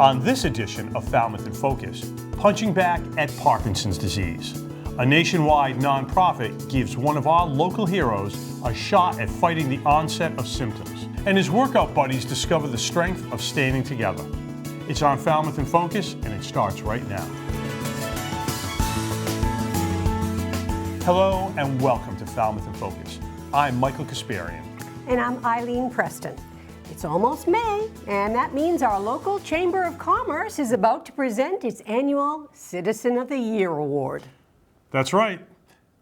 On this edition of Falmouth in Focus, punching back at Parkinson's disease. A nationwide nonprofit gives one of our local heroes a shot at fighting the onset of symptoms, and his workout buddies discover the strength of standing together. It's on Falmouth in Focus, and it starts right now. Hello and welcome to Falmouth in Focus. I'm Michael Kasparian. And I'm Eileen Preston. It's almost May, and that means our local Chamber of Commerce is about to present its annual Citizen of the Year Award. That's right.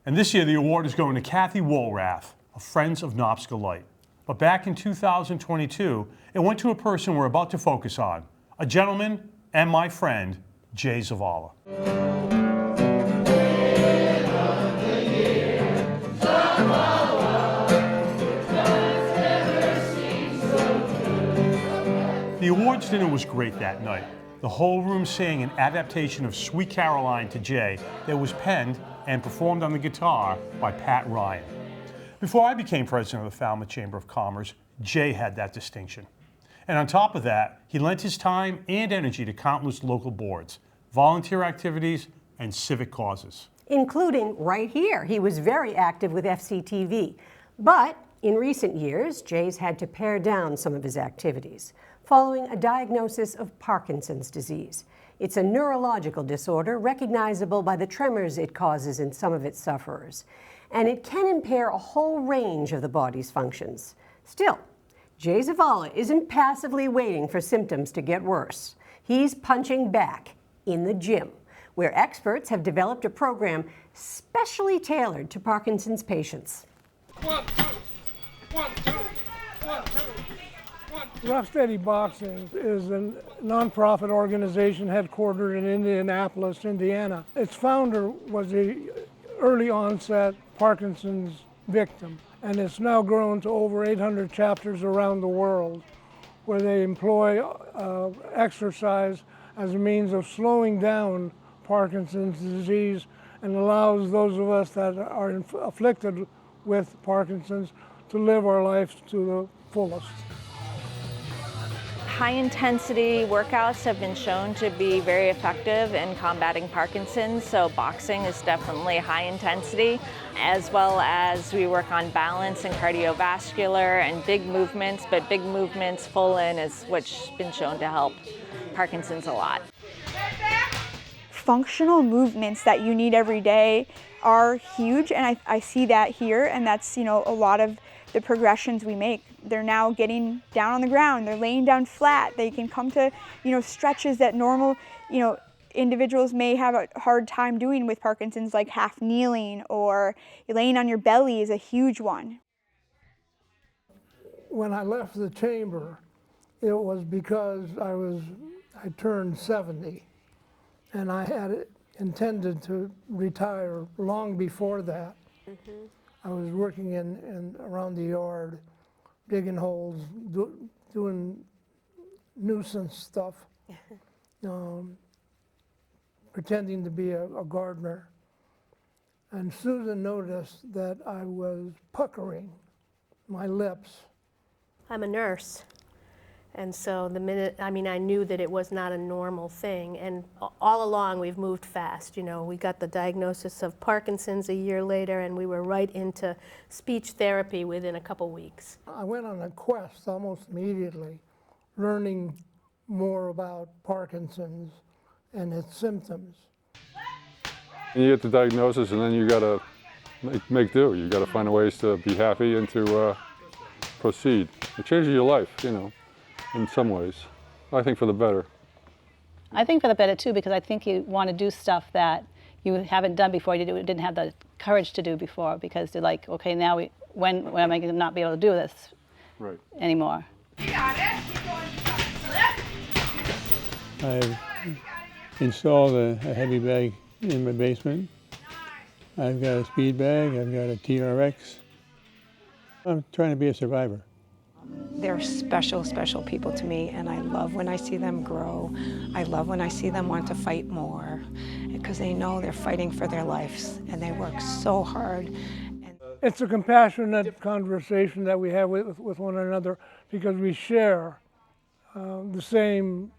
And this year the award is going to Kathy Woolrath of Friends of Knobsco Light. But back in 2022, it went to a person we're about to focus on, a gentleman and my friend, Jay Zavala. The awards dinner was great that night. The whole room sang an adaptation of Sweet Caroline to Jay that was penned and performed on the guitar by Pat Ryan. Before I became president of the Falmouth Chamber of Commerce, Jay had that distinction. And on top of that, he lent his time and energy to countless local boards, volunteer activities, and civic causes. Including right here. He was very active with FCTV. But in recent years, Jay's had to pare down some of his activities following a diagnosis of Parkinson's disease. It's a neurological disorder recognizable by the tremors it causes in some of its sufferers. And it can impair a whole range of the body's functions. Still, Jay Zavala isn't passively waiting for symptoms to get worse. He's punching back in the gym, where experts have developed a program specially tailored to Parkinson's patients. 1, 2, 1, 2, 1, 2. Rough Steady Boxing is a nonprofit organization headquartered in Indianapolis, Indiana. Its founder was an early onset Parkinson's victim, and it's now grown to over 800 chapters around the world, where they employ exercise as a means of slowing down Parkinson's disease and allows those of us that are afflicted with Parkinson's to live our lives to the fullest. High-intensity workouts have been shown to be very effective in combating Parkinson's, so boxing is definitely high intensity, as well as we work on balance and cardiovascular and big movements, but big movements full in is what's been shown to help Parkinson's a lot. Functional movements that you need every day are huge, and I see that here, and that's, a lot of the progressions we make. They're now getting down on the ground, they're laying down flat, they can come to, stretches that normal, individuals may have a hard time doing with Parkinson's, like half kneeling or laying on your belly is a huge one. When I left the chamber, it was because I turned 70, and I had intended to retire long before that. Mm-hmm. I was working in around the yard, digging holes, doing nuisance stuff, pretending to be a gardener. And Susan noticed that I was puckering my lips. I'm a nurse. And so the minute, I knew that it was not a normal thing. And all along we've moved fast. We got the diagnosis of Parkinson's a year later, and we were right into speech therapy within a couple weeks. I went on a quest almost immediately, learning more about Parkinson's and its symptoms. And you get the diagnosis, and then you got to make do. You got to find ways to be happy and to proceed. It changes your life, in some ways. I think for the better. I think for the better too, because I think you want to do stuff that you haven't done before, you didn't have the courage to do before, because you're like, okay, now when am I going to not be able to do this anymore? You got it. Keep going. I've installed a heavy bag in my basement. I've got a speed bag, I've got a TRX. I'm trying to be a survivor. They're special, special people to me, and I love when I see them grow. I love when I see them want to fight more, because they know they're fighting for their lives, and they work so hard. It's a compassionate conversation that we have with one another, because we share the same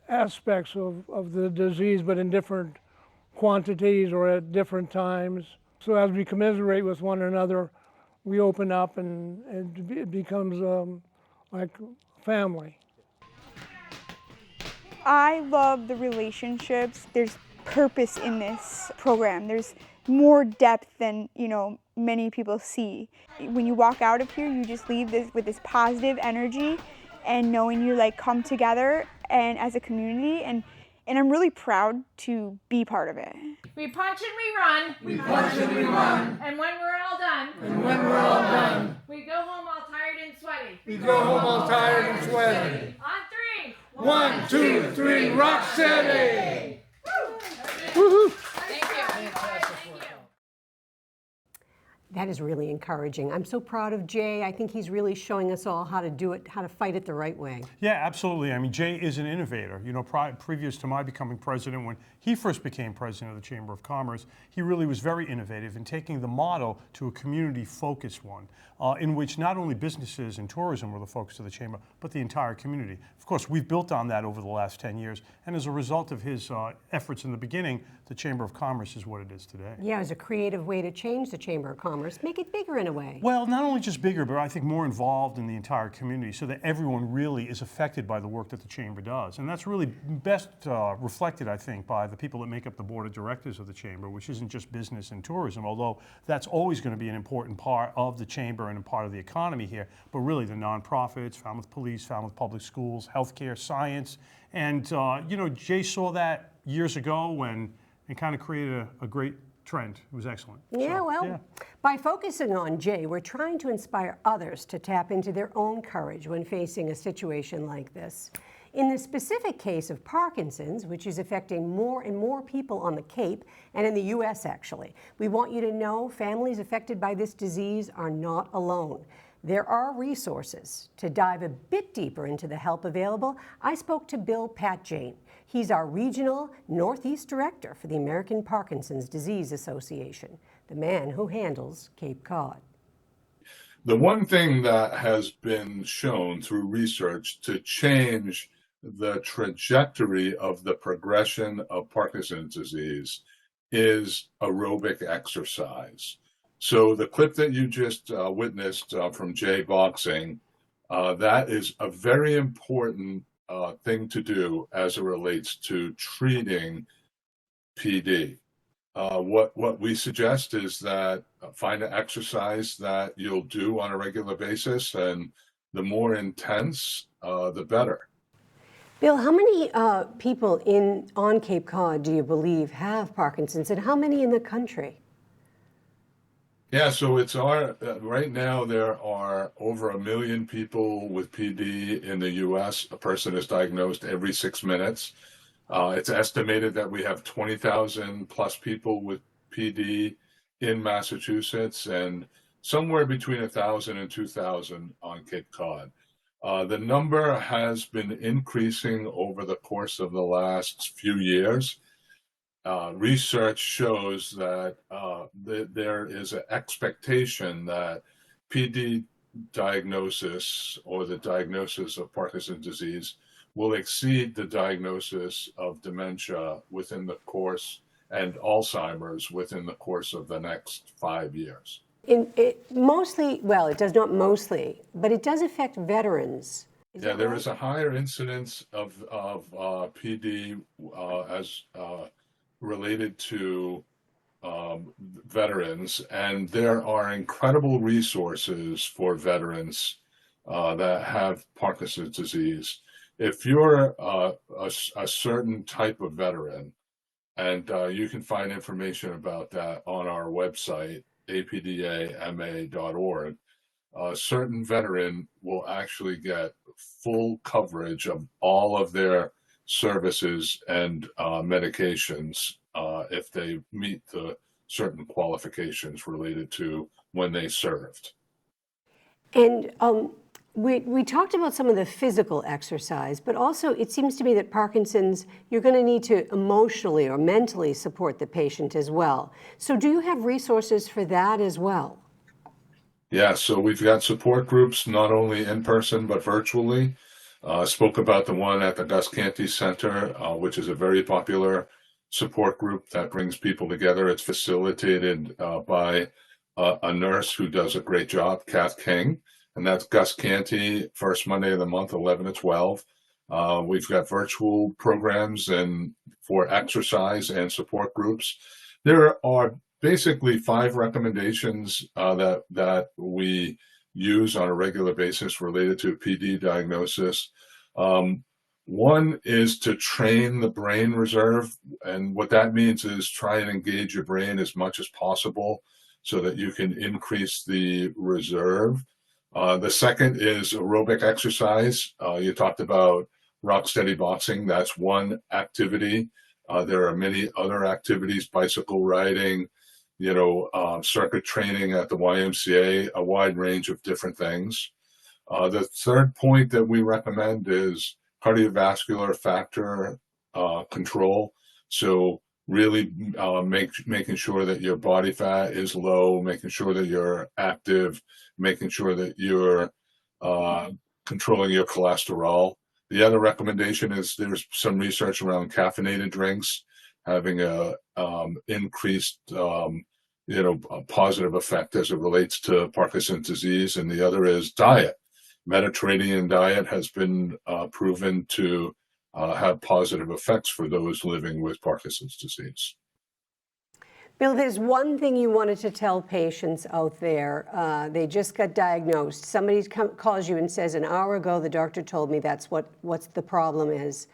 aspects of the disease, but in different quantities or at different times. So as we commiserate with one another, we open up and it becomes like family. I love the relationships. There's purpose in this program. There's more depth than, many people see. When you walk out of here, you just leave with this positive energy and knowing you come together and as a community, and I'm really proud to be part of it. We punch and we run. We punch and we run. And when we're all done. And when we're all done. We go home all tired and sweaty. We go home all tired and sweaty. On 3. 1, 2, 3, rock steady! Woohoo! Thank you. Thank you. That is really encouraging. I'm so proud of Jay. I think he's really showing us all how to do it, how to fight it the right way. Yeah, absolutely. I mean, Jay is an innovator. Previous to my becoming president, when he first became president of the Chamber of Commerce, he really was very innovative in taking the model to a community-focused one, in which not only businesses and tourism were the focus of the Chamber, but the entire community. Of course, we've built on that over the last 10 years, and as a result of his efforts in the beginning, the Chamber of Commerce is what it is today. Yeah, it was a creative way to change the Chamber of Commerce, make it bigger in a way. Well, not only just bigger, but I think more involved in the entire community so that everyone really is affected by the work that the Chamber does. And that's really best reflected, I think, by the people that make up the board of directors of the Chamber, which isn't just business and tourism, although that's always going to be an important part of the Chamber and a part of the economy here, but really the nonprofits, Falmouth Police, Falmouth Public Schools, healthcare, science. And, Jay saw that years ago and kind of created a great trend. It was excellent. Yeah, by focusing on Jay, we're trying to inspire others to tap into their own courage when facing a situation like this. In the specific case of Parkinson's, which is affecting more and more people on the Cape and in the U.S. actually, we want you to know families affected by this disease are not alone. There are resources. To dive a bit deeper into the help available, I spoke to Bill Patjane. He's our regional Northeast Director for the American Parkinson's Disease Association, the man who handles Cape Cod. The one thing that has been shown through research to change the trajectory of the progression of Parkinson's disease is aerobic exercise. So the clip that you just witnessed from Jay boxing, that is a very important thing to do as it relates to treating PD. What we suggest is that find an exercise that you'll do on a regular basis, and the more intense, the better. Bill, how many people on Cape Cod do you believe have Parkinson's, and how many in the country? Yeah, so it's right now there are over 1 million people with PD in the U.S. A person is diagnosed every 6 minutes. It's estimated that we have 20,000 plus people with PD in Massachusetts and somewhere between 1,000 and 2,000 on Cape Cod. The number has been increasing over the course of the last few years. Research shows that there is an expectation that PD diagnosis or the diagnosis of Parkinson's disease will exceed the diagnosis of dementia within the course and Alzheimer's within the course of the next 5 years. It does not mostly, but it does affect veterans. There is a higher incidence of PD as related to veterans, and there are incredible resources for veterans that have Parkinson's disease. If you're a certain type of veteran, and you can find information about that on our website, apdama.org, a certain veteran will actually get full coverage of all of their services and medications if they meet the certain qualifications related to when they served. And we talked about some of the physical exercise, but also it seems to me that Parkinson's, you're going to need to emotionally or mentally support the patient as well. So do you have resources for that as well? Yeah, so we've got support groups, not only in person, but virtually. Spoke about the one at the Gus Canty Center, which is a very popular support group that brings people together. It's facilitated by a nurse who does a great job, Kath King, and that's Gus Canty, first Monday of the month, 11 to 12. We've got virtual programs and for exercise and support groups. There are basically 5 recommendations that we use on a regular basis related to PD diagnosis. One is to train the brain reserve, and what that means is try and engage your brain as much as possible so that you can increase the reserve. The second is aerobic exercise. You talked about rock steady boxing. That's one activity. There are many other activities, bicycle riding, circuit training at the YMCA, a wide range of different things. The third point that we recommend is cardiovascular factor control. So really making sure that your body fat is low, making sure that you're active, making sure that you're controlling your cholesterol. The other recommendation is there's some research around caffeinated drinks having a increased a positive effect as it relates to Parkinson's disease. And the other is diet. Mediterranean diet has been proven to have positive effects for those living with Parkinson's disease. Bill, there's one thing you wanted to tell patients out there. They just got diagnosed. Somebody calls you and says, an hour ago, the doctor told me that's what the problem is.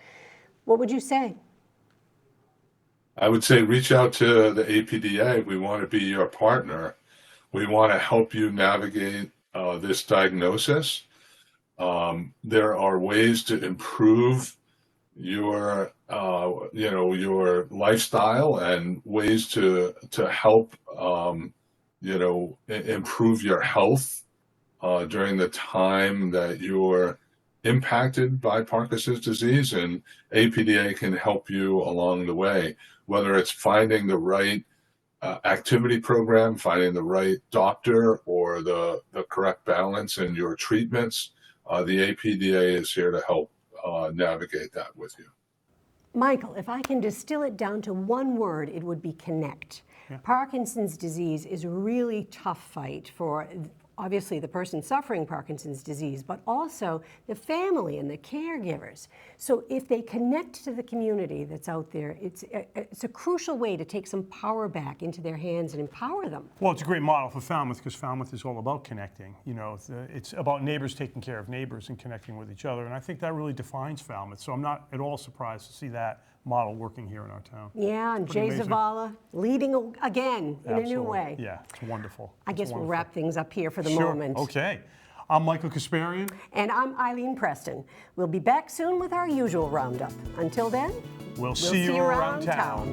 What would you say? I would say reach out to the APDA. We want to be your partner. We want to help you navigate this diagnosis. There are ways to improve your your lifestyle and ways to help improve your health during the time that you're impacted by Parkinson's disease, and APDA can help you along the way, whether it's finding the right activity program, finding the right doctor, or the correct balance in your treatments. The APDA is here to help navigate that with you. Michael, if I can distill it down to one word, it would be connect. Yeah. Parkinson's disease is a really tough fight for obviously the person suffering Parkinson's disease, but also the family and the caregivers. So if they connect to the community that's out there, it's a crucial way to take some power back into their hands and empower them. Well, it's a great model for Falmouth because Falmouth is all about connecting. It's about neighbors taking care of neighbors and connecting with each other, and I think that really defines Falmouth. So I'm not at all surprised to see that model working here in our town. Yeah, and Jay Zavala leading again in a new way. Yeah, it's wonderful. I guess we'll wrap things up here for the Sure. moment. Okay. I'm Michael Kasparian. And I'm Eileen Preston. We'll be back soon with our usual roundup. Until then, we'll see you around town.